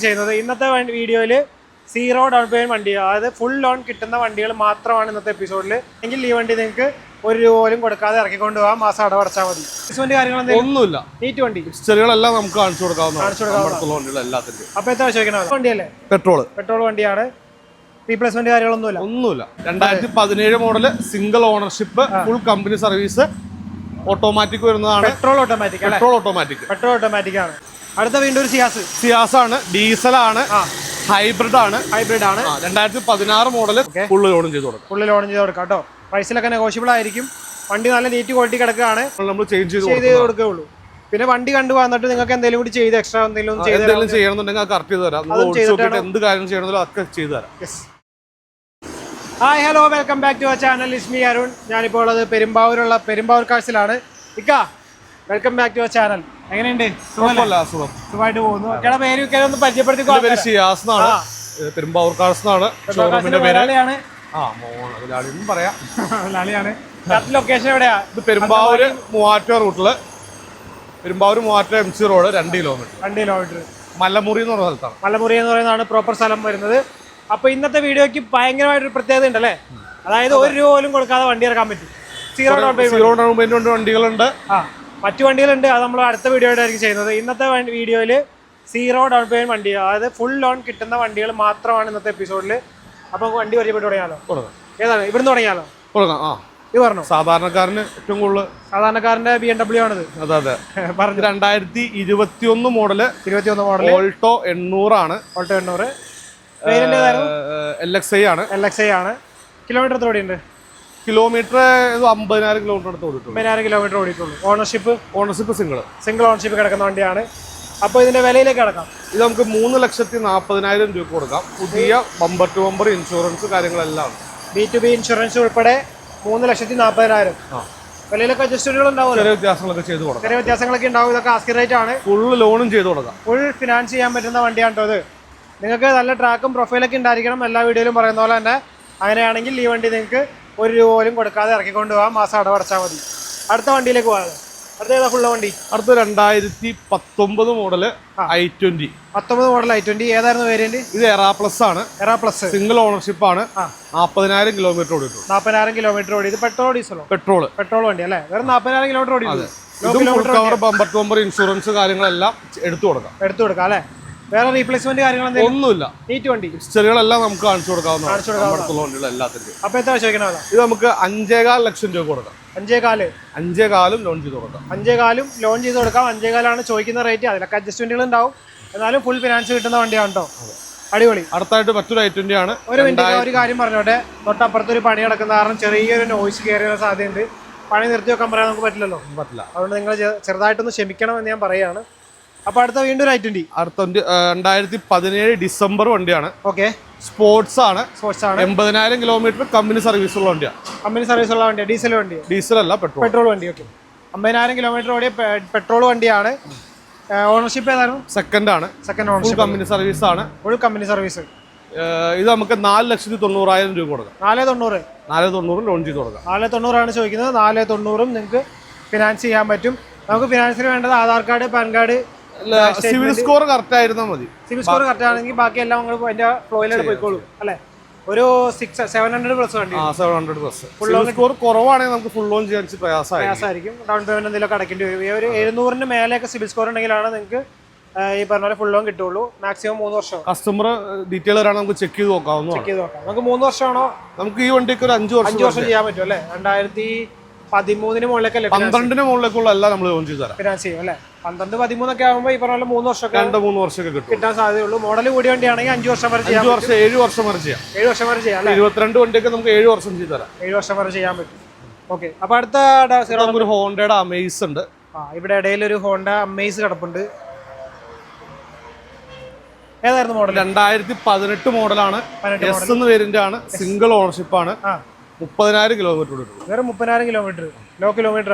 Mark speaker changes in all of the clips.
Speaker 1: ചെയ്യുന്നത് ഇന്നത്തെ വീഡിയോയിൽ സീറോ ഡൗൺ പേയ്മെന്റ് വണ്ടി, അതായത് ഫുൾ ലോൺ കിട്ടുന്ന വണ്ടികൾ മാത്രമാണ് ഇന്നത്തെ എപ്പിസോഡിൽ. എങ്കിൽ ഈ വണ്ടി നിങ്ങൾക്ക് ഒരു രൂപ പോലും കൊടുക്കാതെ ഇറക്കിക്കൊണ്ട് പോകാം, മാസം അടവടച്ചാൽ മതി.
Speaker 2: ഒന്നുമില്ല, നീറ്റ് വണ്ടി ഹിസ്റ്ററികളെല്ലാം നമുക്ക് കാണിച്ചു കൊടുക്കാവുന്നതാണ്.
Speaker 1: അപ്പൊ എത്ര ചോദിക്കണം? വണ്ടിയല്ലേ പെട്രോൾ വണ്ടിയാണ്, റീപ്ലേസ്മെന്റ് കാര്യങ്ങളൊന്നുമില്ല.
Speaker 2: 2017 model, single ownership, full company service, automatic വരുന്നതാണ്.
Speaker 1: പെട്രോൾ ഓട്ടോമാറ്റിക് ആണ്. അടുത്ത വീണ്ടും ഒരു സിയാസ് ആണ്, ഡീസൽ ആണ്, ഹൈബ്രിഡ് ആണ്. 2016 മോഡല്, ഫുള്ള് ലോൺ ചെയ്ത് കൊടുക്കാം കേട്ടോ. പ്രൈസിലൊക്കെ നെഗോഷ്യബിൾ ആയിരിക്കും. വണ്ടി നല്ല നീറ്റ് ക്വാളിറ്റി കിടക്കുകയാണ്,
Speaker 2: നമ്മൾ ചേഞ്ച് ചെയ്ത്
Speaker 1: കൊടുക്കുകയുള്ളൂ. പിന്നെ വണ്ടി കണ്ടു വന്നിട്ട് നിങ്ങൾക്ക് എന്തെങ്കിലും കൂടി ചെയ്ത് എക്സ്ട്രാ എന്തെങ്കിലും
Speaker 2: ചെയ്യണമെന്നുണ്ടെങ്കിൽ കറക്റ്റ് ചെയ്ത് തരാം. എന്ത് കാര്യം ചെയ്യണമെങ്കിലും അതൊക്കെ ചെയ്തു തരാം.
Speaker 1: Hi hello, welcome back to our channel. It's me Arun. ഞാനിപ്പോൾ ഉള്ളത് പെരുമ്പാവൂർ കാഴ്ചയിലാണ്. Welcome back to our channel. എങ്ങനെയുണ്ട്? സുഖമായിട്ട് പോകുന്നു. ഒക്കെയുടെ പേര് ഒന്ന് പരിചയപ്പെടുത്തി.
Speaker 2: പെരുമ്പാവൂർ കാഴ്ചയാണ്.
Speaker 1: ലൊക്കേഷൻ എവിടെയാ?
Speaker 2: പെരുമ്പാവൂര് മൂവാറ്റുപുഴ റൂട്ടില്, Perumbavoor Muvattupuzha MC road 2 kilometre.
Speaker 1: Mallamuri എന്ന് പറയുന്നതാണ് പ്രോപ്പർ സ്ഥലം വരുന്നത്. അപ്പൊ ഇന്നത്തെ വീഡിയോക്ക് ഭയങ്കരമായിട്ടൊരു പ്രത്യേകത ഉണ്ടല്ലേ, അതായത് ഒരു രൂപ പോലും കൊടുക്കാതെ വണ്ടി ഇറക്കാൻ പറ്റും. സീറോ ഡൗൺ പേയ്മെന്റ്
Speaker 2: വണ്ടികളുണ്ട്,
Speaker 1: മറ്റു വണ്ടികളുണ്ട്. അത് നമ്മൾ അടുത്ത വീഡിയോയിലായിരിക്കും ചെയ്യുന്നത്. ഇന്നത്തെ വീഡിയോയിൽ സീറോ ഡൗൺ പേയ്മെന്റ് വണ്ടി, അതായത് ഫുൾ ലോൺ കിട്ടുന്ന വണ്ടികൾ മാത്രമാണ് ഇന്നത്തെ എപ്പിസോഡിൽ. അപ്പൊ വണ്ടി പരിചയപ്പെട്ട് തുടങ്ങിയാലോ? ഏതാണ്? ഇവിടുന്ന് തുടങ്ങിയാലോ? ഇത് പറഞ്ഞു.
Speaker 2: സാധാരണക്കാരന് ഏറ്റവും കൂടുതൽ
Speaker 1: സാധാരണക്കാരന്റെ BMW ആണിത്.
Speaker 2: അതെ. 2021 മോഡല്, ഓൾട്ടോ 800 ആണ്. LXI
Speaker 1: ആണ്. കിലോമീറ്റർ എത്ര ഓടിയുണ്ട്?
Speaker 2: കിലോമീറ്റർ 50,000 കിലോമീറ്റർ അടുത്ത് ഓടിയിട്ടുള്ളൂ.
Speaker 1: 50,000 കിലോമീറ്റർ ഓടിയിട്ടുള്ളൂ. ഓണർഷിപ്പ്
Speaker 2: സിംഗിൾ
Speaker 1: ഓണർഷിപ്പ് കിടക്കുന്ന വണ്ടിയാണ്. അപ്പോൾ ഇതിന്റെ വിലയിലേക്ക് കിടക്കാം.
Speaker 2: ഇത് നമുക്ക് 3,40,000 രൂപ കൊടുക്കാം. പുതിയ ബമ്പർ ടു ബമ്പർ ഇൻഷുറൻസ് കാര്യങ്ങളെല്ലാം,
Speaker 1: B2B ഇൻഷുറൻസ് ഉൾപ്പെടെ 3,40,000. വിലയിലൊക്കെ അഡ്ജസ്റ്റ്മെന്റുകൾ ഉണ്ടാവും,
Speaker 2: ചെറിയ വ്യത്യാസങ്ങളൊക്കെ
Speaker 1: ഉണ്ടാവും. ഇതൊക്കെ ആസ്കിംഗ് റേറ്റ് ആണ്.
Speaker 2: ഫുൾ ലോണും ചെയ്ത് കൊടുക്കാം.
Speaker 1: ഫുൾ ഫിനാൻസ് ചെയ്യാൻ പറ്റുന്ന വണ്ടിയാണ് കേട്ടോ ഇത്. നിങ്ങൾക്ക് നല്ല ട്രാക്കും പ്രൊഫൈലൊക്കെ ഉണ്ടായിരിക്കണം, എല്ലാ വീഡിയോയിലും പറയുന്ന പോലെ തന്നെ. അങ്ങനെയാണെങ്കിൽ ഈ വണ്ടി നിങ്ങൾക്ക് ഒരു രൂപ പോലും കൊടുക്കാതെ ഇറക്കിക്കൊണ്ട് പോകാം, മാസം അടവടച്ചാൽ മതി. അടുത്ത വണ്ടിയിലേക്ക് പോകാം. അടുത്ത ഏതാ ഫുള്ള വണ്ടി?
Speaker 2: അടുത്ത 2019 മോഡല് i20.
Speaker 1: 19 model i20. ഏതായിരുന്നു വേരിയന്റ്?
Speaker 2: ഇത് എറാ പ്ലസ് ആണ്. സിംഗിൾ ഓണർഷിപ്പ് ആണ്. 40,000 കിലോമീറ്റർ ഓടിയിട്ടു.
Speaker 1: 40,000 കിലോമീറ്റർ ഓടി. ഇത് പെട്രോൾ ഡീസലോ? പെട്രോൾ വണ്ടി അല്ലേ? വെറും 40,000 കിലോമീറ്റർ ഓടി.
Speaker 2: ബമ്പർ ടു ബമ്പർ ഇൻഷുറൻസ് കാര്യങ്ങളെല്ലാം എടുത്തു കൊടുക്കാം
Speaker 1: അല്ലേ? വേറെ റീപ്ലേസ്മെന്റ് കാര്യങ്ങൾ
Speaker 2: ഒന്നുമില്ല,
Speaker 1: നീറ്റ് വണ്ടി.
Speaker 2: ഹിസ്റ്ററികളെല്ലാം നമുക്ക് കാണിച്ചു കൊടുക്കാവുന്നതാണ്.
Speaker 1: അപ്പൊ എത്ര ചോദിക്കണം?
Speaker 2: ഇത് നമുക്ക് 5.25 ലക്ഷം രൂപ കൊടുക്കാം.
Speaker 1: 5.25
Speaker 2: ലോൺ ചെയ്ത് കൊടുക്കാം.
Speaker 1: 5.25 ലോൺ ചെയ്ത് കൊടുക്കാം. 5.25 ചോദിക്കുന്ന റേറ്റ്. അതിലൊക്കെ അഡ്ജസ്റ്റ്മെന്റുകൾ ഉണ്ടാവും, എന്നാലും ഫുൾ ഫിനാൻസ് കിട്ടുന്ന വണ്ടിയാണ് കേട്ടോ. അടിപൊളി.
Speaker 2: അടുത്തായിട്ട് മറ്റൊരു i20 ആണ്.
Speaker 1: ഒരു കാര്യം പറഞ്ഞോട്ടെ, തൊട്ടപ്പുറത്തൊരു പണി നടക്കുന്ന കാരണം ചെറിയൊരു നോയ്സ് കയറിയ സാധ്യതയുണ്ട്. പണി നിർത്തി വെക്കാൻ പറയാൻ നമുക്ക് പറ്റില്ല. അതുകൊണ്ട് നിങ്ങൾ ചെറുതായിട്ടൊന്ന് ക്ഷമിക്കണം എന്ന് ഞാൻ പറയുകയാണ്. അപ്പൊ അടുത്ത വീണ്ടും i20.
Speaker 2: 2017 ഡിസംബർ വണ്ടിയാണ്.
Speaker 1: ഓക്കെ.
Speaker 2: സ്പോർട്സ് ആണ്. 80,000 കിലോമീറ്റർ കമ്പനി സർവീസ് ഉള്ള വണ്ടിയാണ്. ഡീസൽ അല്ല, പെട്രോൾ വണ്ടി. ഓക്കെ. 50,000 കിലോമീറ്റർ ഓടിയ പെട്രോൾ വണ്ടിയാണ്. ഓണർഷിപ്പ് ഏതായിരുന്നു? Second ownership. കമ്പനി സർവീസ് ആണ്.
Speaker 1: Full company service.
Speaker 2: ഇത് നമുക്ക് 4,90,000 രൂപ കൊടുക്കാം.
Speaker 1: 490
Speaker 2: ലോൺ ചെയ്ത് കൊടുക്കാം.
Speaker 1: 490 ആണ് ചോദിക്കുന്നത്. 490 നിങ്ങൾക്ക് ഫിനാൻസ് ചെയ്യാൻ പറ്റും. നമുക്ക് ഫിനാൻസിന് വേണ്ടത് Aadhaar card, PAN card,
Speaker 2: civil score correct ആയിരുന്നാൽ മതി.
Speaker 1: സിവിൽ സ്കോർ കറക്റ്റ് ആണെങ്കിൽ ബാക്കി എല്ലാം നിങ്ങൾ അതിന്റെ ഫ്ലോയിലായിട്ട് പോയിക്കോളൂ അല്ലേ? ഒരു 700 പ്ലസ് വണ്ടി.
Speaker 2: 700 പ്ലസ്. ഫുൾ സ്കോർ കുറവാണെങ്കിൽ നമുക്ക് ഫുൾ ലോൺ ചെയ്യാൻ പ്രയാസമായിരിക്കും.
Speaker 1: ഡൗൺ പേയ്മെന്റ് എന്തെങ്കിലും അടക്കേണ്ടി വരും. ഒരു 700-ന് മേലെയൊക്കെ സിവിൽ സ്കോർ ഉണ്ടെങ്കിലാണ് നിങ്ങൾക്ക് ഈ പറഞ്ഞ പോലെ ഫുൾ ലോൺ കിട്ടുള്ളൂ. മാക്സിമം 3 വർഷം.
Speaker 2: കസ്റ്റമർ ഡീറ്റെയിൽ വരാണ്, നമുക്ക് ചെക്ക് ചെയ്ത് നോക്കാം.
Speaker 1: നമുക്ക് 3 വർഷമാണോ?
Speaker 2: നമുക്ക് ഈ വണ്ടിക്ക് ഒരു 5 വർഷം
Speaker 1: ചെയ്യാൻ പറ്റും അല്ലേ? 2013 മുകളിലേക്കല്ലേ?
Speaker 2: 12-ന് മുകളിലേക്കുള്ള എല്ലാം നമ്മൾ ലോൺ ചെയ്ത് തരാം.
Speaker 1: ഫിനാൻസ് ചെയ്യും അല്ലേ? 12-13 ഒക്കെ ആകുമ്പോൾ ഈ പറഞ്ഞ 3 വർഷമൊക്കെ
Speaker 2: 2-3 വർഷമൊക്കെ
Speaker 1: കിട്ടാൻ സാധ്യതയുള്ളൂ. മോഡൽ കൂടിയ വണ്ടിയാണെങ്കിൽ 5 വർഷം വരെ ചെയ്യാം.
Speaker 2: 7 വർഷം വരെ ചെയ്യാം. 22 വണ്ടിയൊക്കെ നമുക്ക് 7 വർഷം ചെയ്ത് തരാം.
Speaker 1: 7 വർഷം വരെ ചെയ്യാൻ പറ്റും. ഓക്കെ. അപ്പൊ അടുത്ത
Speaker 2: ഒരു ഹോണ്ടയുടെ അമേസ് ഉണ്ട്.
Speaker 1: ഇവിടെ ഇടയിൽ ഒരു ഹോണ്ട അമേസ് കിടപ്പുണ്ട്. ഏതായിരുന്നു മോഡൽ?
Speaker 2: 2018 മോഡലാണ്. എസ് എന്ന് വേരിയന്റ് ആണ്. സിംഗിൾ ഓണർഷിപ്പ് ആണ്. 30,000 കിലോമീറ്റർ ഓടിയിട്ടുള്ളൂ.
Speaker 1: വെറും 30,000 കിലോമീറ്റർ. ലോ കിലോമീറ്റർ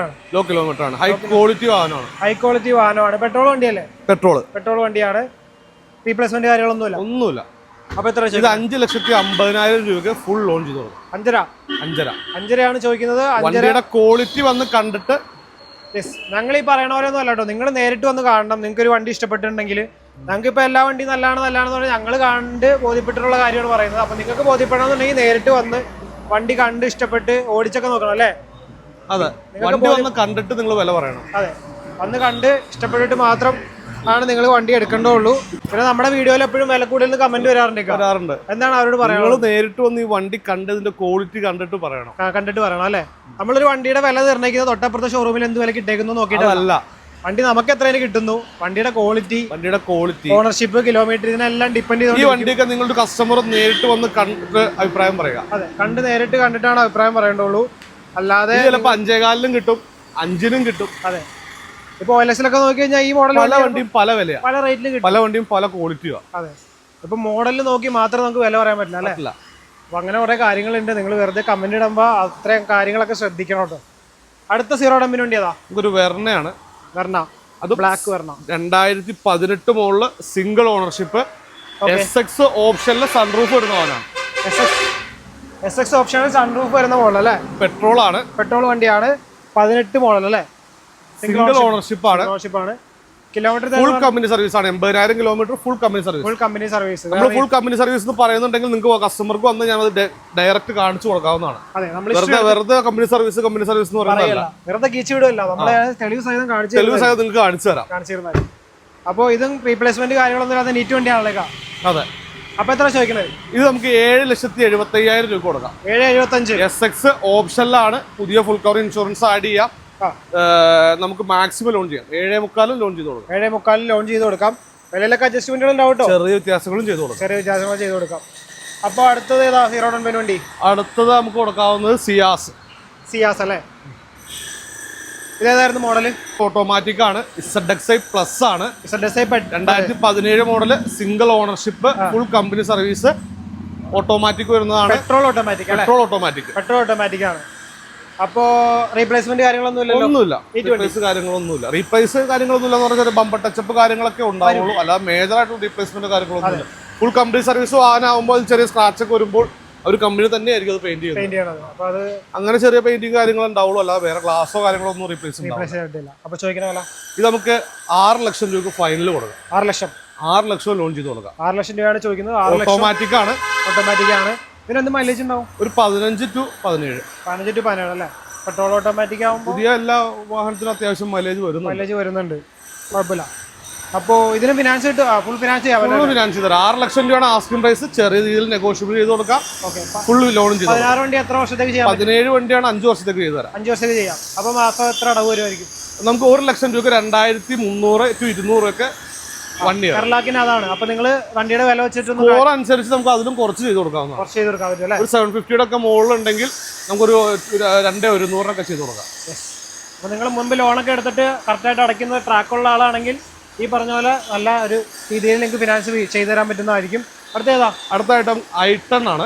Speaker 1: ആണ്.
Speaker 2: ഹൈ ക്വാളിറ്റി വാഹനമാണ്.
Speaker 1: പെട്രോൾ വണ്ടിയല്ലേ? പെട്രോൾ വണ്ടിയാണ്. റീപ്ലേസ്മെന്റ് കാര്യങ്ങളൊന്നുമില്ല. അപ്പൊ എത്ര?
Speaker 2: ഇത് 5,50,000 രൂപയ്ക്ക് ഫുൾ ലോൺ ചെയ്ത് കൊടുക്കും.
Speaker 1: 5.5 ചോദിക്കുന്നത്.
Speaker 2: വണ്ടിയുടെ ക്വാളിറ്റി വന്ന് കണ്ടിട്ട്.
Speaker 1: ഞങ്ങൾ ഈ പറയണ പോലെ ഒന്നും അല്ല കേട്ടോ. നിങ്ങൾ നേരിട്ട് വന്ന് കാണണം. നിങ്ങൾക്ക് ഒരു വണ്ടി ഇഷ്ടപ്പെട്ടിട്ടുണ്ടെങ്കിൽ
Speaker 2: ഞങ്ങൾക്ക് ഇപ്പൊ എല്ലാ വണ്ടിയും നല്ലതാണെന്ന് പറഞ്ഞാൽ ഞങ്ങൾ കണ്ട് ബോധ്യപ്പെട്ടിട്ടുള്ള കാര്യമാണ് പറയുന്നത്. അപ്പൊ നിങ്ങൾക്ക് ബോധ്യപ്പെടണമെന്നുണ്ടെങ്കിൽ നേരിട്ട് വന്ന് വണ്ടി കണ്ട് ഇഷ്ടപ്പെട്ട് ഓടിച്ചൊക്കെ നോക്കണം അല്ലേ?
Speaker 1: അതെ, വണ്ടി വന്ന് കണ്ടിട്ട് നിങ്ങൾ വില പറയണം.
Speaker 2: അതെ, വന്ന് കണ്ട് ഇഷ്ടപ്പെട്ടിട്ട് മാത്രം ആണ് നിങ്ങൾ വണ്ടി എടുക്കേണ്ടുള്ളൂ. പിന്നെ നമ്മുടെ വീഡിയോയിൽ എപ്പോഴും വില കൂടുതൽ കമന്റ് വരാറുണ്ട്. എന്താണ് അവരോട് പറയുന്നത്?
Speaker 1: നേരിട്ട് വന്ന് ഈ വണ്ടി കണ്ടതിന്റെ ക്വാളിറ്റി കണ്ടിട്ട് പറയണം
Speaker 2: അല്ലേ? നമ്മളൊരു വണ്ടിയുടെ വില നിർണ്ണയിക്കുന്നത് തൊട്ടപ്പുറത്തെ ഷോറൂമിൽ എന്ത് വില കിട്ടേക്കുന്നു നോക്കിയിട്ടല്ല. വണ്ടി നമുക്ക് എത്ര കിട്ടുന്നു, വണ്ടിയുടെ ക്വാളിറ്റി, ഓണർഷിപ്പ്, കിലോമീറ്റർ, ഇതിനെല്ലാം ഡിപ്പെൻഡ് ചെയ്ത്
Speaker 1: ഈ വണ്ടിയൊക്കെ നിങ്ങളുടെ കസ്റ്റമർ നേരിട്ട് വന്ന് കണ്ടിട്ട് അഭിപ്രായം പറയുക.
Speaker 2: അതെ, നേരിട്ട് കണ്ടിട്ടാണ് അഭിപ്രായം പറയേണ്ടുള്ളൂ. അല്ലാതെ
Speaker 1: ചിലപ്പോൾ 5.25 കിട്ടും, 5 കിട്ടും.
Speaker 2: അതെ, ഇപ്പൊ OLX-ലൊക്കെ നോക്കി കഴിഞ്ഞാൽ ഈ മോഡൽ
Speaker 1: പല വണ്ടിയും പല വിലയാണ്,
Speaker 2: പല റേറ്റിലും കിട്ടും.
Speaker 1: പല വണ്ടിയും പല ക്വാളിറ്റിയോ.
Speaker 2: അതെ, ഇപ്പൊ മോഡലിൽ നോക്കി മാത്രം നമുക്ക് വില പറയാൻ പറ്റില്ല അല്ലേ? അപ്പൊ അങ്ങനെ കുറെ കാര്യങ്ങളുണ്ട്. നിങ്ങൾ വെറുതെ കമന്റ് ഇടുമ്പോ അത്രയും കാര്യങ്ങളൊക്കെ ശ്രദ്ധിക്കണം കേട്ടോ. അടുത്ത 0 ഡംപിന് വേണ്ടി ഏതാ?
Speaker 1: ഒരു വെർണയാണ്.
Speaker 2: അത് black Verna,
Speaker 1: 2018 model, single ownership, SX ഓപ്ഷനിലെ സൺറൂഫ് വരുന്നതാണ്.
Speaker 2: SX ഓപ്ഷനിൽ സൺറൂഫ് വരുന്ന മോഡൽ അല്ലേ? പെട്രോൾ വണ്ടിയാണ്, 18 മോഡൽ അല്ലേ?
Speaker 1: സിംഗിൾ ഓണർഷിപ്പ് ആണ്.
Speaker 2: കിലോമീറ്റർ
Speaker 1: ഫുൾ കമ്പനി സർവീസ് ആണ്. 80,000 കിലോമീറ്റർ ഫുൾ കമ്പനി സർവീസ്. നമ്മൾ ഫുൾ കമ്പനി സർവീസ് എന്ന് പറയുന്നുണ്ടെങ്കിൽ നിങ്ങൾക്ക് കസ്റ്റമർക്ക് വന്ന് ഞാൻ ഡയറക്റ്റ് കാണിച്ചു കൊടുക്കാവുന്നതാണ്. വെറുതെ കമ്പനി സർവീസ് എന്ന് പറയുന്നത്
Speaker 2: വെറുതെ കീച്ചു വിടുമല്ലോ, നമ്മളെ തെളിവ് സഹിതം
Speaker 1: നിങ്ങൾക്ക് കാണിച്ചു തരാം.
Speaker 2: അപ്പോൾ ഇതും റീപ്ലേസ്മെന്റ് കാര്യങ്ങളൊന്നും ഇല്ലാതെ നീറ്റ് വണ്ടിയാണല്ലോ.
Speaker 1: അതെ.
Speaker 2: അപ്പൊ എത്ര ചോദിക്കുന്നത്?
Speaker 1: ഇത് നമുക്ക് 7,75,000 രൂപ കൊടുക്കാം.
Speaker 2: 7,75.
Speaker 1: SX ഓപ്ഷനിലാണ്. പുതിയ ഫുൾ കവർ ഇൻഷുറൻസ് ആഡ് ചെയ്യാം. നമുക്ക് മാക്സിമം ലോൺ ചെയ്യാം. 7.25 ലോൺ ചെയ്ത് കൊടുക്കാം.
Speaker 2: 7.25 ലോൺ ചെയ്ത് കൊടുക്കാം. വിലയിലൊക്കെ അഡ്ജസ്റ്റ്മെന്റുകൾ ഉണ്ടാവും കേട്ടോ.
Speaker 1: ചെറിയ വ്യത്യാസങ്ങളും ചെയ്ത്
Speaker 2: കൊടുക്കാം. അപ്പോൾ അടുത്തത് ഏതാ 0 ഡംപിന് വേണ്ടി?
Speaker 1: അടുത്തത് നമുക്ക് കൊടുക്കാവുന്നത് സിയാസ്
Speaker 2: അല്ലേ? ഇതേതായിരുന്നു മോഡല്?
Speaker 1: ഓട്ടോമാറ്റിക് ആണ്. ZXi പ്ലസ് ആണ്.
Speaker 2: 2017
Speaker 1: model, single ownership, full company service, automatic വരുന്നതാണ്.
Speaker 2: പെട്രോൾ ഓട്ടോമാറ്റിക് ആണ്. അപ്പോ റീപ്ലേസ്മെന്റ് കാര്യങ്ങളൊന്നുമില്ല.
Speaker 1: റീപ്ലേസ് കാര്യങ്ങളൊന്നുമില്ല എന്ന് പറഞ്ഞാൽ ബമ്പർ ടച്ചപ്പ് കാര്യങ്ങളൊക്കെ ഉണ്ടാവുള്ളൂ. അല്ലാതെ മേജർ ആയിട്ട് റീപ്ലേസ്മെന്റ് കാര്യങ്ങളൊന്നുമില്ല. ഫുൾ കമ്പനി സർവീസ് വാഹനമാകുമ്പോൾ ചെറിയ സ്ക്രാച്ച് ഒക്കെ വരുമ്പോൾ ഒരു കമ്പനി തന്നെ ആയിരിക്കും അത് പെയിന്റ് ചെയ്യുന്നത്. അങ്ങനെ ചെറിയ പെയിന്റിങ് കാര്യങ്ങൾ ഉണ്ടാവുള്ളൂ. അല്ലാതെ വേറെ ഗ്ലാസോ കാര്യങ്ങളോ ഒന്നും റീപ്ലേസ്
Speaker 2: ചെയ്തിട്ടില്ല. അപ്പൊ ചോദിക്കുന്ന
Speaker 1: ഇത് നമുക്ക് 6 ലക്ഷം രൂപ ഫൈനൽ കൊടുക്കാം.
Speaker 2: 6 ലക്ഷം
Speaker 1: ലോൺ ചെയ്ത് കൊടുക്കാം.
Speaker 2: 6 ലക്ഷം രൂപയാണ് ചോദിക്കുന്നത്.
Speaker 1: ഓട്ടോമാറ്റിക് ആണ്.
Speaker 2: ഇതിനെന്ത് മൈലേജ് ഉണ്ടാവും?
Speaker 1: ഒരു 15 to 17
Speaker 2: അല്ലേ? പെട്രോൾ ഓട്ടോമാറ്റിക് ആകുമ്പോൾ
Speaker 1: പുതിയ എല്ലാ വാഹനത്തിനും അത്യാവശ്യം മൈലേജ്
Speaker 2: വരുന്നുണ്ട്. കുഴപ്പമില്ല. അപ്പോൾ ഇതിന് ഫിനാൻസ് കിട്ടും? ഫുൾ ഫിനാൻസ് ചെയ്യാം.
Speaker 1: 6 ലക്ഷം രൂപയാണ് ആസ്കിംഗ് പ്രൈസ്. ചെറിയ രീതിയിൽ നെഗോഷ്യബിൾ ചെയ്ത് കൊടുക്കാം. ഫുൾ ലോൺ ചെയ്ത്
Speaker 2: 16 വണ്ടി എത്ര വർഷത്തേക്ക് ചെയ്യാം?
Speaker 1: 17 വണ്ടിയാണ് 5 വർഷത്തേക്ക് ചെയ്ത് തരാം.
Speaker 2: 5 വർഷത്തേക്ക് ചെയ്യാം. അപ്പോൾ മാസം എത്ര അടവ് വരുമായിരിക്കും?
Speaker 1: നമുക്ക് 1 ലക്ഷം രൂപ 2,300 to 200 ഒക്കെ വണ്ടി
Speaker 2: അതാണ്. അപ്പൊ നിങ്ങൾ വണ്ടിയുടെ വില വെച്ചിട്ട്
Speaker 1: അനുസരിച്ച് നമുക്ക് അതിലും കുറച്ച് ചെയ്ത് കൊടുക്കാവുന്നതാണ്. ഒരു 750 ഒക്കെ മുകളിലുണ്ടെങ്കിൽ നമുക്കൊരു 2,100 ചെയ്ത് കൊടുക്കാം.
Speaker 2: അപ്പൊ നിങ്ങൾ മുൻപ് ലോണൊക്കെ എടുത്തിട്ട് കറക്റ്റായിട്ട് അടയ്ക്കുന്ന ട്രാക്കുള്ള ആളാണെങ്കിൽ ഈ പറഞ്ഞ പോലെ നല്ല ഒരു രീതിയിൽ നിങ്ങൾക്ക് ഫിനാൻസ് ചെയ്തു തരാൻ പറ്റുന്നതായിരിക്കും.
Speaker 1: അടുത്ത ഐറ്റം I10 ആണ്.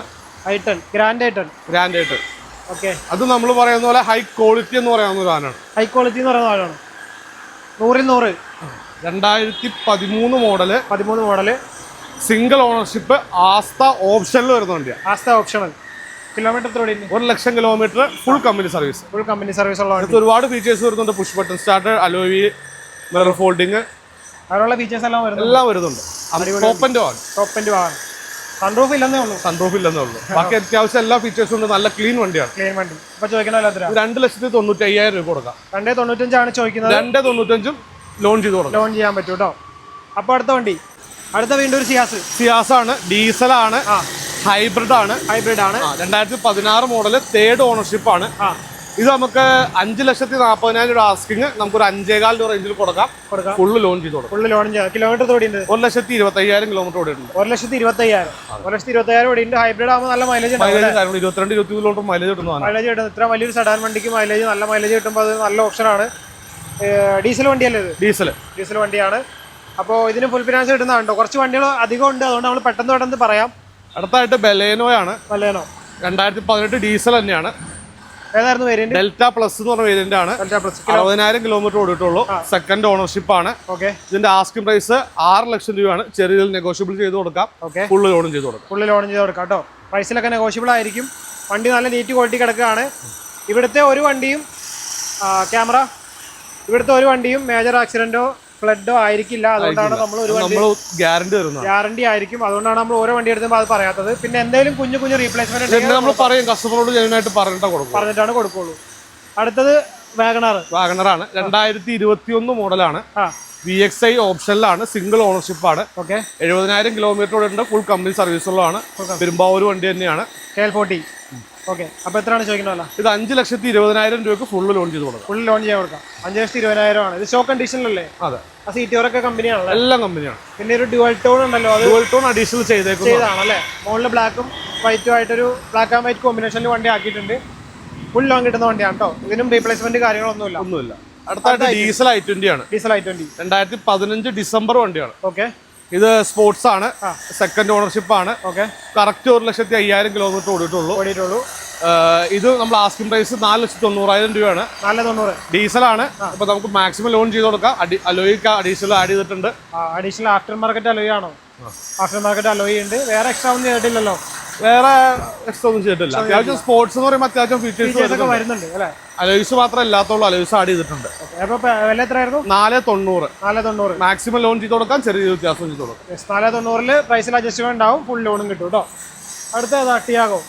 Speaker 2: ഗ്രാൻഡ് ഐട്ടൺ. ഓക്കെ,
Speaker 1: അത് നമ്മൾ പറയുന്ന പോലെ ഹൈ ക്വാളിറ്റി എന്ന് പറയുന്ന ഒരു സാധനമാണ്.
Speaker 2: 100/100.
Speaker 1: 2013 മോഡല്, സിംഗിൾ ഓണർഷിപ്പ്, ആസ്ത ഓപ്ഷനിൽ വരുന്ന വണ്ടിയാണ്.
Speaker 2: കിലോമീറ്റർ
Speaker 1: 1 ലക്ഷം കിലോമീറ്റർ, ഫുൾ കമ്പനി സർവീസ്
Speaker 2: ഉള്ള
Speaker 1: ഒരുപാട് ഫീച്ചേഴ്സ് വരുന്നുണ്ട്. Push button start, alloy, mirror folding,
Speaker 2: അതിനുള്ള ഫീച്ചേഴ്സ് എല്ലാം
Speaker 1: വരുന്നുണ്ട്. ടോപ്പ് എൻഡ് വാഹനം.
Speaker 2: സൺറൂഫ് ഇല്ലെന്നേ ഉള്ളൂ.
Speaker 1: ബാക്കി അത്യാവശ്യം എല്ലാ ഫീച്ചേഴ്സും ഉണ്ട്. നല്ല ക്ലീൻ വണ്ടിയാണ്.
Speaker 2: ഇപ്പൊ ചോദിക്കണല്ലോ
Speaker 1: 2,95,000 രൂപ കൊടുക്കാം.
Speaker 2: 2,95 ആണ് ചോദിക്കുന്നത്.
Speaker 1: 2,95 ലോൺ
Speaker 2: ചെയ്യാൻ പറ്റും കേട്ടോ. അപ്പൊ അടുത്ത വീണ്ടും ഒരു
Speaker 1: സിയാസ് ആണ്. ഡീസലാണ്, ഹൈബ്രിഡ് ആണ്. 2016 മോഡല്, 3rd ഓണർഷിപ്പ് ആണ്. ഇത് നമുക്ക് 5,40,000 രൂപ ആസ്കിങ്, നമുക്കൊരു 5.25 റേഞ്ചിൽ കൊടുക്കാം. ഫുള്ള് ലോൺ ചെയ്ത് കൊടുക്കാം.
Speaker 2: കിലോമീറ്റർ
Speaker 1: 1,25,000 കിലോമീറ്റർ ഓടിയിട്ടുണ്ട്.
Speaker 2: 1,25,000 ഓടിയിട്ടുണ്ട്. ഹൈബ്രിഡ് ആകുമ്പോൾ നല്ല മൈലേജ്
Speaker 1: 22-23 കിലോമീറ്റർ മൈലേജ് കിട്ടുന്നതാണ്.
Speaker 2: ഇത്ര വലിയൊരു സെഡാൻ വണ്ടിക്ക് നല്ല മൈലേജ് കിട്ടുമ്പോൾ അത് നല്ല ഓപ്ഷനാണ്. ഡീസൽ വണ്ടിയല്ലേ ഇത്? ഡീസൽ വണ്ടിയാണ്. അപ്പോൾ ഇതിന് ഫുൾ ഫിനാൻസ് കിട്ടുന്നതാണോ? കുറച്ച് വണ്ടികൾ അധികം ഉണ്ട്, അതുകൊണ്ട് നമ്മൾ പെട്ടെന്ന് പറയാം.
Speaker 1: അടുത്തായിട്ട് ബലേനോ 2018 ഡീസൽ തന്നെയാണ്.
Speaker 2: ഏതായിരുന്നു വേരിയന്റ്?
Speaker 1: ഡെൽറ്റ പ്ലസ് എന്ന് പറഞ്ഞ വേരിയന്റ് ആണ്. 60,000 കിലോമീറ്റർ ഓടിയിട്ടുള്ളൂ. 2nd ഓണർഷിപ്പ് ആണ്. ഇതിന്റെ ആസ്കിംഗ് പ്രൈസ് 6 ലക്ഷം രൂപയാണ്. ചെറിയ നെഗോഷ്യബിൾ ചെയ്ത് കൊടുക്കാം. ഫുള്ള് ലോൺ ചെയ്ത് കൊടുക്കാം
Speaker 2: കേട്ടോ. പ്രൈസിലൊക്കെ നെഗോഷ്യബിൾ ആയിരിക്കും. വണ്ടി നല്ല നീറ്റ് ക്വാളിറ്റി കിടക്കുകയാണ്. ഇവിടുത്തെ ഒരു വണ്ടിയും മേജർ ആക്സിഡന്റോ ഫ്ലഡോ ആയിരിക്കില്ല, അതുകൊണ്ടാണ് നമ്മൾ ഒരു ഗ്യാരണ്ടി ആയിരിക്കും, അതുകൊണ്ടാണ് നമ്മൾ ഓരോ വണ്ടി എടുക്കുമ്പോൾ അത് പറയാത്തത്. പിന്നെ എന്തെങ്കിലും കുഞ്ഞു കുഞ്ഞു റീപ്ലേസ്മെന്റ്
Speaker 1: നമ്മൾ പറയും, കസ്റ്റമറോട് ജെന്യൂനായിട്ട്
Speaker 2: പറഞ്ഞിട്ടാണ് കൊടുക്കുള്ളൂ. അടുത്തത് വാഗണറാണ്, 2021 മോഡലാണ്. VXI ഓപ്ഷനിലാണ്, സിംഗിൾ ഓണർഷിപ്പ് ആണ്. 70,000 കിലോമീറ്ററോടെ ഫുൾ കമ്പനി സർവീസ് ഉള്ളതാണ്. പെരുമ്പാവൂർ വണ്ടി തന്നെയാണ്. KL40. ഓക്കെ, അപ്പോൾ എത്രയാണ് ചോദിക്കുന്നത്?
Speaker 1: ഇത് 5,20,000 രൂപയ്ക്ക് ഫുൾ ലോൺ ചെയ്ത് കൊടുക്കാം.
Speaker 2: ഫുൾ ലോൺ ചെയ്യാൻ കൊടുക്കാം. 5,20,000 ആണ്. ഇത് സ്റ്റോക്ക് കണ്ടീഷനിലല്ലേ?
Speaker 1: അതെ.
Speaker 2: ആ സീറ്റോറൊക്കെ കമ്പനിയാണല്ലോ?
Speaker 1: എല്ലാം കമ്പനിയാണ്.
Speaker 2: പിന്നെ ഒരു ഡ്യുവൽ ടോൺ ഉണ്ടല്ലോ, അത്
Speaker 1: ഡ്യുവൽ ടോൺ അഡീഷണൽ ചെയ്തതാണല്ലേ?
Speaker 2: മുകളിൽ ബ്ലാക്കും വൈറ്റും ആയിട്ടൊരു ബ്ലാക്ക് ആൻഡ് വൈറ്റ് കോമ്പിനേഷനിൽ വണ്ടി ആക്കിയിട്ടുണ്ട്. ഫുൾ ലോൺ കിട്ടുന്ന വണ്ടിയാണ് കേട്ടോ. ഇതിനും റീപ്ലേസ്മെന്റ് കാര്യങ്ങളൊന്നുമില്ല.
Speaker 1: അടുത്തായിട്ട് ഡീസൽ I20 ആണ്. 2015 ഡിസംബർ വണ്ടിയാണ്.
Speaker 2: ഓക്കെ,
Speaker 1: ഇത് സ്പോർട്സ് ആണ്, സെക്കൻഡ് ഓണർഷിപ്പ് ആണ്. കറക്റ്റ് 1,05,000 കിലോമീറ്റർ ഓടിയിട്ടുള്ളൂ. ഇത് നമ്മൾ ആസ്കിംഗ് പ്രൈസ് 4,90,000 രൂപയാണ്.
Speaker 2: 4,90,000
Speaker 1: ഡീസലാണ്. അപ്പൊ നമുക്ക് മാക്സിമം ലോൺ ചെയ്ത് കൊടുക്കാം. അലോയ്ക്ക് അഡീഷണൽ ആഡ് ചെയ്തിട്ടുണ്ട്.
Speaker 2: അഡീഷണൽ ആഫ്റ്റർ മാർക്കറ്റ് അലോയ് ആണോ? ആഫ്റ്റർ മാർക്കറ്റ് അലോയ് ഉണ്ട്. വേറെ എക്സ്ട്രാ ഒന്നും ചെയ്തിട്ടില്ലല്ലോ?
Speaker 1: വേറെ എക്സ്ട്രാ ഒന്നും ചെയ്തിട്ടില്ല. അത്യാവശ്യം സ്പോർട്സ് എന്ന് പറയുമ്പോൾ അത്യാവശ്യം ഫീച്ചേഴ്സ്
Speaker 2: വരുന്നുണ്ട് അല്ലേ?
Speaker 1: അലോയ്സ് മാത്രമേ ഇല്ലാത്തുള്ളൂ, അലോയ്സ് ആഡ് ചെയ്തിട്ടുണ്ട്.
Speaker 2: അപ്പൊ വില എത്രയായിരുന്നു?
Speaker 1: 4,90,000. മാക്സിമം ലോൺ ചെയ്ത് കൊടുക്കാം, ചെറിയ വ്യത്യാസം ചെയ്ത് കൊടുക്കാം.
Speaker 2: 4,90,000 പ്രൈസിൽ അഡ്ജസ്റ്റ്മെന്റ് ഉണ്ടാവും, ഫുൾ ലോണും കിട്ടും കേട്ടോ. അടുത്ത ടിയാഗോ,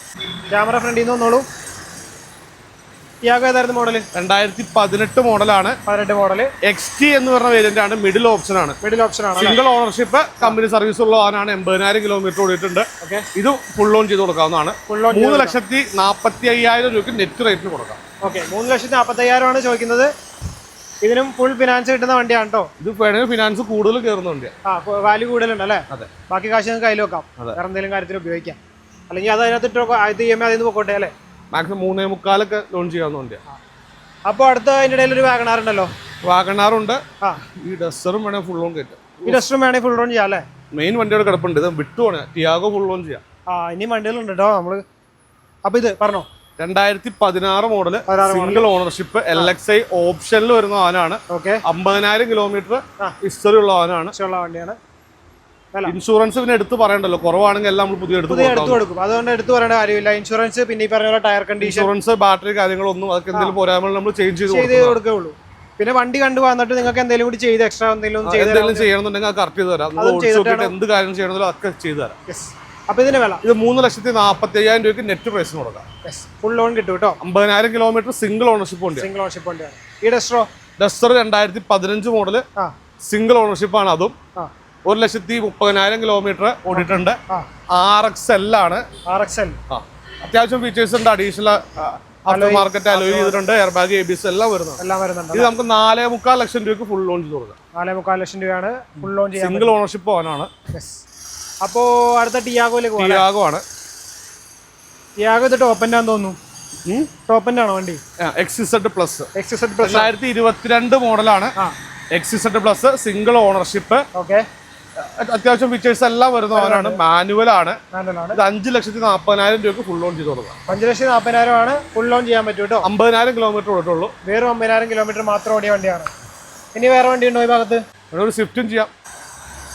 Speaker 2: ക്യാമറ ഫ്രണ്ടിൽ നിന്ന് വന്നോളൂ. ടിയാഗോ ഏതായിരുന്നു മോഡൽ?
Speaker 1: 2018 മോഡലാണ്.
Speaker 2: 18 മോഡൽ.
Speaker 1: XT എന്ന് പറഞ്ഞ വേരിയന്റ് ആണ്. മിഡിൽ ഓപ്ഷൻ ആണ്. സിംഗിൾ ഓണർഷിപ്പ്, കമ്പനി സർവീസ് ഉള്ള വാഹനമാണ്. 80,000 കിലോമീറ്റർ ഓടിയിട്ടുണ്ട്. ഇത് ഫുൾ ലോൺ ചെയ്ത് കൊടുക്കാവുന്നതാണ്. 3,45,000 രൂപയ്ക്ക് നെറ്റ് റേറ്റിന് കൊടുക്കാം.
Speaker 2: ഓക്കെ, 3,45,000 ആണ് ചോദിക്കുന്നത്. ഇതിനും ഫുൾ ഫിനാൻസ് കിട്ടുന്ന വണ്ടിയാണ് കേട്ടോ.
Speaker 1: ഇത് വേണമെങ്കിൽ ഫിനാൻസ് കൂടുതൽ കയറുന്നുണ്ട്.
Speaker 2: വാല്യൂ കൂടുതലുണ്ട് അല്ലേ?
Speaker 1: അതെ.
Speaker 2: ബാക്കി കാശ് നിങ്ങൾക്ക് കയ്യിൽ വെക്കാം, വേറെ എന്തെങ്കിലും കാര്യത്തിൽ ഉപയോഗിക്കാം. അല്ലെങ്കിൽ അത് അതിനകത്ത് EMI അതിൽ നിന്ന് പോട്ടെ അല്ലേ?
Speaker 1: മാക്സിമം 3,3,500 ലോൺ ചെയ്യാവുന്നുണ്ട്.
Speaker 2: അപ്പോൾ അടുത്ത അതിൻ്റെ ഇടയിൽ ഒരു വാഗണാർ ഉണ്ടല്ലോ?
Speaker 1: വാഗണാറുണ്ട്. ഈ ഡസ്റ്ററും വേണമെങ്കിൽ ഫുൾ ലോൺ കയറ്റാം.
Speaker 2: ഈ ഡസ്റ്ററും വേണമെങ്കിൽ ഫുൾ ലോൺ ചെയ്യാം അല്ലേ?
Speaker 1: മെയിൻ വണ്ടിയോട് കിടപ്പുണ്ട്, ഇത് വിട്ടുപോണേ. ടിയാഗോ ഫുൾ ലോൺ ചെയ്യാം.
Speaker 2: ഇനി വണ്ടികളുണ്ട് കേട്ടോ നമ്മള്. അപ്പൊ ഇത് പറഞ്ഞോ,
Speaker 1: 2016 മോഡല്, സിംഗിൾ ഓണർഷിപ്പ്, LXI ഓപ്ഷനിൽ വരുന്ന വാഹനമാണ്. 50,000 കിലോമീറ്റർ ഹിസ്റ്ററി ഉള്ള വാഹനമാണ്. ഇൻഷുറൻസ് പിന്നെ എടുത്ത് പറയണ്ടല്ലോ, കുറവാണെങ്കിൽ എല്ലാം നമ്മൾ പുതിയ എടുത്ത്
Speaker 2: കൊടുക്കും. അതുകൊണ്ട് എടുത്ത് പറയേണ്ട കാര്യമില്ല. ഇൻഷുറൻസ്, പിന്നെ ഈ പറഞ്ഞ ടയർ കണ്ടീഷൻ,
Speaker 1: ഇൻഷുറൻസ്, ബാറ്ററി കാര്യങ്ങളൊന്നും അതൊക്കെ എന്തെങ്കിലും പോരായ്മ നമ്മൾ ചേഞ്ച് ചെയ്ത്
Speaker 2: കൊടുക്കുകയുള്ളൂ. പിന്നെ വണ്ടി കണ്ടു വന്നിട്ട് നിങ്ങൾക്ക് എന്തെങ്കിലും കൂടി ചെയ്ത് എക്സ്ട്രാ എന്തെങ്കിലും
Speaker 1: ചെയ്യണമെന്നുണ്ടെങ്കിൽ അത് കറക്റ്റ് ചെയ്ത് തരാം. എന്ത് കാര്യം ചെയ്യണമെങ്കിലും അതൊക്കെ ചെയ്ത് തരാം.
Speaker 2: അപ്പൊ ഇതിന് വില
Speaker 1: ഇത് 3,45,000 രൂപയ്ക്ക് നെറ്റ് പ്രൈസിന് കൊടുക്കാം.
Speaker 2: ഫുൾ ലോൺ കിട്ടും കേട്ടോ.
Speaker 1: 50,000 കിലോമീറ്റർ സിംഗിൾ ഓണർഷിപ്പ് ഉണ്ട്.
Speaker 2: ഈ ഡസ്റ്റർ
Speaker 1: 2015 മോഡല്, സിംഗിൾ ഓണർഷിപ്പ് ആണ്. അതും 1,30,000 കിലോമീറ്റർ ഓടിയിട്ടുണ്ട്. RXL ആണ്. അത്യാവശ്യം ഫീച്ചേഴ്സ് ഉണ്ട്. അഡീഷണൽ ആഫ്റ്റർ മാർക്കറ്റ് അലോയ് ചെയ്തിട്ടുണ്ട്. എയർ ബാഗ്, ABS എല്ലാം വരുന്നുണ്ട്. ഇത് നമുക്ക് 4,45 ലക്ഷം രൂപയ്ക്ക് ഫുൾ ലോൺ ചെയ്ത് കൊടുക്കാം.
Speaker 2: 4,45 ലക്ഷം രൂപയാണ് ഫുൾ ലോൺ ചെയ്യാൻ.
Speaker 1: സിംഗിൾ ഓണർഷിപ്പ് ആണ്.
Speaker 2: അപ്പോ അടുത്ത ടിയാഗോയിലേക്ക്
Speaker 1: ടിയാഗോ ആണ്.
Speaker 2: ടിയാഗോ ഇത് ടോപ്പ് എൻഡ് ആണെന്ന് തോന്നുന്നു. ടോപ്പ് എൻഡ് ആണോ വണ്ടി?
Speaker 1: XZ പ്ലസ് 2022 മോഡലാണ്. XZ plus single ownership. അത്യാവശ്യം ഫീച്ചേഴ്സ് എല്ലാം വരുന്നവരാണ്. മാനുവൽ ആണ്. ഇത് 5,40,000 രൂപയ്ക്ക് ഫുൾ ലോൺ ചെയ്ത് കൊടുക്കാം.
Speaker 2: 5,40,000 ആണ് ഫുൾ ലോൺ ചെയ്യാൻ പറ്റും കേട്ടോ.
Speaker 1: 50,000 കിലോമീറ്റർ ഓടിയിട്ടുള്ളൂ.
Speaker 2: വേറെ 50,000 കിലോമീറ്റർ മാത്രം ഓടിയ വണ്ടിയാണ്. ഇനി വേറെ വണ്ടി ഉണ്ടോ ഈ ഭാഗത്ത്?
Speaker 1: ഒരു സ്വിഫ്റ്റും ചെയ്യാം.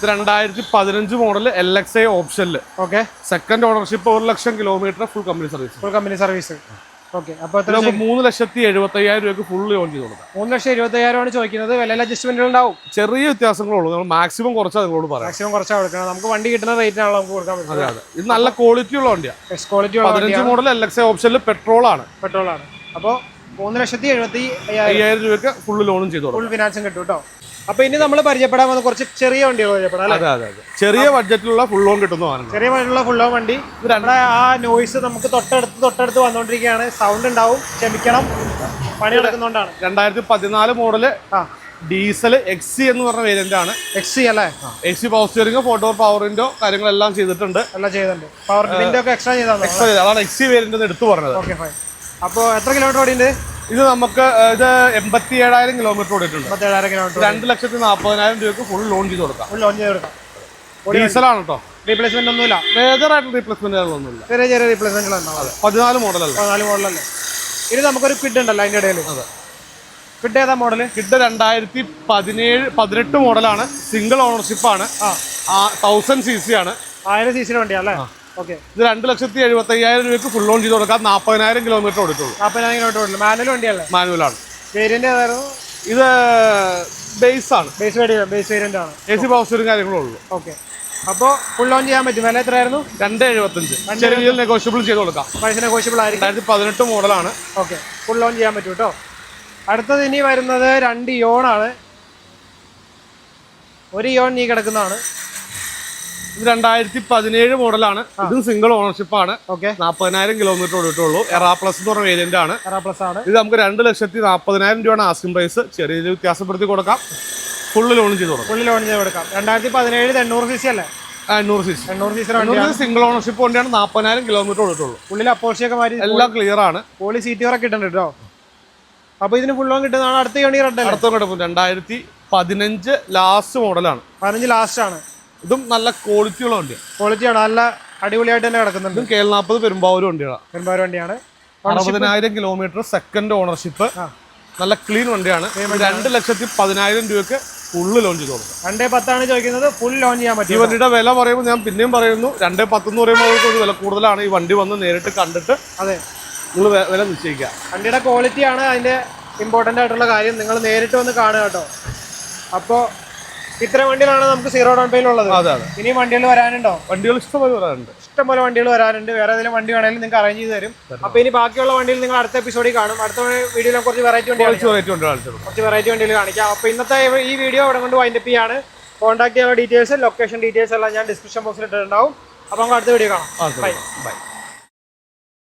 Speaker 1: 2015 മോഡൽ, LXI ഓപ്ഷനിൽ. സെക്കൻഡ് ഓണർഷിപ്പ്, 1 ലക്ഷം കിലോമീറ്റർ ഫുൾ കമ്പനി സർവീസ്. അപ്പൊ 3,75,000 രൂപയ്ക്ക് ഫുൾ ലോൺ ചെയ്ത് കൊടുക്കാം.
Speaker 2: 3,70,000 ആണ് ചോദിക്കുന്നത്. വില അഡ്ജസ്റ്റ്മെന്റുകൾ ഉണ്ടാവും,
Speaker 1: ചെറിയ വ്യത്യാസങ്ങളുള്ളൂ. നമ്മൾ മാക്സിമം കുറച്ചാൽ നിങ്ങളോട് പറയാം.
Speaker 2: മാക്സിമം കുറച്ചാൽ കൊടുക്കണം. നമുക്ക് വണ്ടി കിട്ടുന്ന റേറ്റിനാണല്ലോ നമുക്ക് കൊടുക്കാൻ പറ്റും.
Speaker 1: അതെ, ഇത് നല്ല ക്വാളിറ്റി ഉള്ള വണ്ടിയാണ്. 15 മോഡൽ, LXI ഓപ്ഷനിൽ പെട്രോൾ ആണ്.
Speaker 2: അപ്പോൾ 3,70,000
Speaker 1: രൂപയ്ക്ക് ഫുൾ ലോണും ചെയ്ത് കൊടുക്കും.
Speaker 2: ഫുൾ ഫിനാൻസും കിട്ടും കേട്ടോ. അപ്പൊ ഇനി നമ്മൾ പരിചയപ്പെടാൻ പോകുന്ന കുറച്ച് ചെറിയ വണ്ടികൾ പരിചയപ്പെടാം.
Speaker 1: അതെ, ചെറിയ ബഡ്ജറ്റിലുള്ള ഫുൾ ലോൺ കിട്ടുന്നതാണ്.
Speaker 2: ചെറിയ ബഡ്ജറ്റിലുള്ള ഫുൾ ലോൺ വണ്ടി. നമ്മുടെ ആ നോയ്സ് നമുക്ക് തൊട്ടടുത്ത് വന്നുകൊണ്ടിരിക്കുകയാണ്. സൗണ്ട് ഉണ്ടാവും, ക്ഷമിക്കണം, പണി നടക്കുന്നതുകൊണ്ടാണ്.
Speaker 1: 2014 മോഡല്, ഡീസൽ, XC എന്ന് പറഞ്ഞ വേരിയന്റ് ആണ്.
Speaker 2: XC അല്ലേ?
Speaker 1: XC പവർ സ്റ്റിയറിംഗ്, ഫോട്ടോ പവറിന്റെ കാര്യങ്ങളെല്ലാം ചെയ്തിട്ടുണ്ട്.
Speaker 2: പവർ വിൻഡോ ഒക്കെ എക്സ്ട്രാ ചെയ്താണ്.
Speaker 1: അതാണ് XC വേരിയന്റ് എടുത്തു പറഞ്ഞത്.
Speaker 2: അപ്പോൾ എത്ര കിലോമീറ്റർ ഓടിയുണ്ട്
Speaker 1: ഇത്? നമുക്ക് ഇത് 87,000 കിലോമീറ്റർ ഓടിയിട്ടുണ്ട്. 2,40,000 രൂപയ്ക്ക് ഫുൾ ലോൺ ചെയ്ത് കൊടുക്കാം. ഡീസലാണ് കേട്ടോ.
Speaker 2: റീപ്ലേസ്മെന്റ് ഒന്നുമില്ല.
Speaker 1: മേജറായിട്ട് റീപ്ലേസ്മെന്റുകളൊന്നുമില്ല.
Speaker 2: ചെറിയ റീപ്ലേസ്മെന്റുകളുണ്ടാവും.
Speaker 1: 14 മോഡലല്ലേ?
Speaker 2: 14 മോഡലല്ലേ? ഇനി നമുക്കൊരു ക്വിഡ് ഉണ്ടല്ലോ അതിന്റെ ഇടയിൽ. ക്വിഡ് ഏതാ മോഡല്?
Speaker 1: ക്വിഡ് 2018 മോഡലാണ്. സിംഗിൾ ഓണർഷിപ്പ് ആണ്. 1000 cc ആണ്.
Speaker 2: 1000 cc വണ്ടിയല്ലേ?
Speaker 1: ഇത് 2,70,000 രൂപയ്ക്ക് ഫുൾ ലോൺ ചെയ്ത് കൊടുക്കാം. 40,000 കിലോമീറ്റർ ഓടിയിട്ടുള്ളൂ.
Speaker 2: 40,000 കിലോമീറ്റർ ഓടില്ല. മാനുവൽ വണ്ടിയല്ലേ?
Speaker 1: മാനുവലാണ്.
Speaker 2: വേരിയന്റ് ഏതായിരുന്നു?
Speaker 1: ഇത് ബേസ് ആണ്.
Speaker 2: ബേസ് വേരിയന്റ് ആണ്.
Speaker 1: AC പവർ സ്റ്റിയറിംഗ് കാര്യങ്ങളേ ഉള്ളൂ.
Speaker 2: ഓക്കെ. അപ്പോൾ ഫുൾ ലോഞ്ച് ചെയ്യാൻ പറ്റും. വില എത്രയായിരുന്നു?
Speaker 1: 275. ചെറിയ രീതിയിൽ നെഗോഷ്യബിൾ ചെയ്ത് കൊടുക്കാം.
Speaker 2: പ്രൈസ് നെഗോഷ്യബിൾ ആയിരിക്കും.
Speaker 1: 2018 മോഡലാണ്.
Speaker 2: ഓക്കെ. ഫുൾ ലോഞ്ച് ചെയ്യാൻ പറ്റും കേട്ടോ. അടുത്തത് ഇനി വരുന്നത് 2 ഇയോൺ ആണ്. ഒരു ഇയോൺ നീ കിടക്കുന്നതാണ്.
Speaker 1: ഇത് 2017 മോഡലാണ്. ഇതും സിംഗിൾ ഓണർഷിപ്പ് ആണ്.
Speaker 2: ഓക്കെ.
Speaker 1: 40,000 കിലോമീറ്റർ ഓടിയിട്ടുള്ളൂ. എറാ പ്ലസ് എന്ന് പറഞ്ഞ വേരിയന്റ് ആണ്.
Speaker 2: പ്ലസ് ആണ്.
Speaker 1: ഇത് നമുക്ക് 2,40,000 രൂപയാണ് ആസ്കിംഗ് പ്രൈസ്. ചെറിയ രീതിയിൽ വ്യത്യാസപ്പെടുത്തി കൊടുക്കാം. ഫുള്ള് ലോൺ ചെയ്ത് കൊടുക്കാം.
Speaker 2: 2017 800 cc അല്ലേ?
Speaker 1: 800 cc സിംഗിൾ ഓണർഷിപ്പ് വണ്ടിയാണ്. 40,000 കിലോമീറ്റർ ഓടിയിട്ടുള്ളൂ.
Speaker 2: ഉള്ളിൽ അപ്പോർച്ചയൊക്കെ മാറ്റി
Speaker 1: എല്ലാം ക്ലിയർ ആണ്.
Speaker 2: പോളി സീറ്റുകളൊക്കെ ഇട്ടുണ്ട് കേട്ടോ. അപ്പൊ ഇതിന് ഫുൾ ലോൺ കിട്ടുന്നതാണ്. അടുത്ത
Speaker 1: അടുത്ത കിടക്കും 2015 ലാസ്റ്റ് മോഡലാണ്.
Speaker 2: 15 ലാസ്റ്റ് ആണ്.
Speaker 1: ഇതും നല്ല ക്വാളിറ്റിയുള്ള വണ്ടിയാണ്.
Speaker 2: ക്വാളിറ്റിയാണ്. നല്ല അടിപൊളിയായിട്ട് തന്നെ കിടക്കുന്നുണ്ട്.
Speaker 1: ഇതും KL40 പെരുമ്പാവൂർ വണ്ടിയാണ്.
Speaker 2: 60,000
Speaker 1: കിലോമീറ്റർ സെക്കൻഡ് ഓണർഷിപ്പ്. നല്ല ക്ലീൻ വണ്ടിയാണ്. 2,10,000 രൂപയ്ക്ക് ഫുള്ള് ലോൺ ചെയ്ത് കൊടുക്കും.
Speaker 2: 210 ആണ് ചോദിക്കുന്നത്. ഫുൾ ലോൺ ചെയ്യാൻ പറ്റും.
Speaker 1: ഈ വണ്ടിയുടെ വില പറയുമ്പോൾ ഞാൻ പിന്നെയും പറയുന്നു, 210 എന്ന് പറയുമ്പോൾ അവർക്ക് ഒരു വില കൂടുതലാണ്. ഈ വണ്ടി വന്ന് നേരിട്ട് കണ്ടിട്ട്
Speaker 2: അതെ
Speaker 1: നിങ്ങൾ വില നിശ്ചയിക്കുക.
Speaker 2: വണ്ടിയുടെ ക്വാളിറ്റിയാണ് അതിന്റെ ഇമ്പോർട്ടന്റ് ആയിട്ടുള്ള കാര്യം. നിങ്ങൾ നേരിട്ട് വന്ന് കാണുക കേട്ടോ. അപ്പോൾ ഇത്രയും വണ്ടികളാണ് നമുക്ക് സീറോ ഡൗൺ പേയിൽ ഉള്ളത്.
Speaker 1: അതെ.
Speaker 2: ഇനിയും വണ്ടികൾ വരാനുണ്ടോ?
Speaker 1: വണ്ടികൾ ഇഷ്ടംപോലെ വരാനുണ്ട്.
Speaker 2: ഇഷ്ടംപോലെ വണ്ടികൾ വരാനുണ്ട്. വേറെ ഏതെങ്കിലും വണ്ടി വേണമെങ്കിലും നിങ്ങൾക്ക് അറേഞ്ച് ചെയ്ത് തരും. അപ്പോൾ ഇനി ബാക്കിയുള്ള വണ്ടികൾ നിങ്ങൾ അടുത്ത എപ്പിസോഡിൽ കാണും. അടുത്ത വീഡിയോയിൽ കുറച്ച് വെറൈറ്റി വണ്ടികൾ കാണിക്കാം. അപ്പോൾ ഇന്നത്തെ ഈ വീഡിയോ ഇവിടെ കൊണ്ട് വൈൻഡപ്പ് ചെയ്യാണ്. കോൺടാക്ട് ചെയ്യാനുള്ള ഡീറ്റെയിൽസ്, ലൊക്കേഷൻ ഡീറ്റെയിൽസ് എല്ലാം ഞാൻ ഡിസ്ക്രിപ്ഷൻ ബോക്സിൽ ഇട്ടിട്ടുണ്ടാവും. അപ്പോൾ നമുക്ക് അടുത്ത വീഡിയോ കാണാം. ബൈ.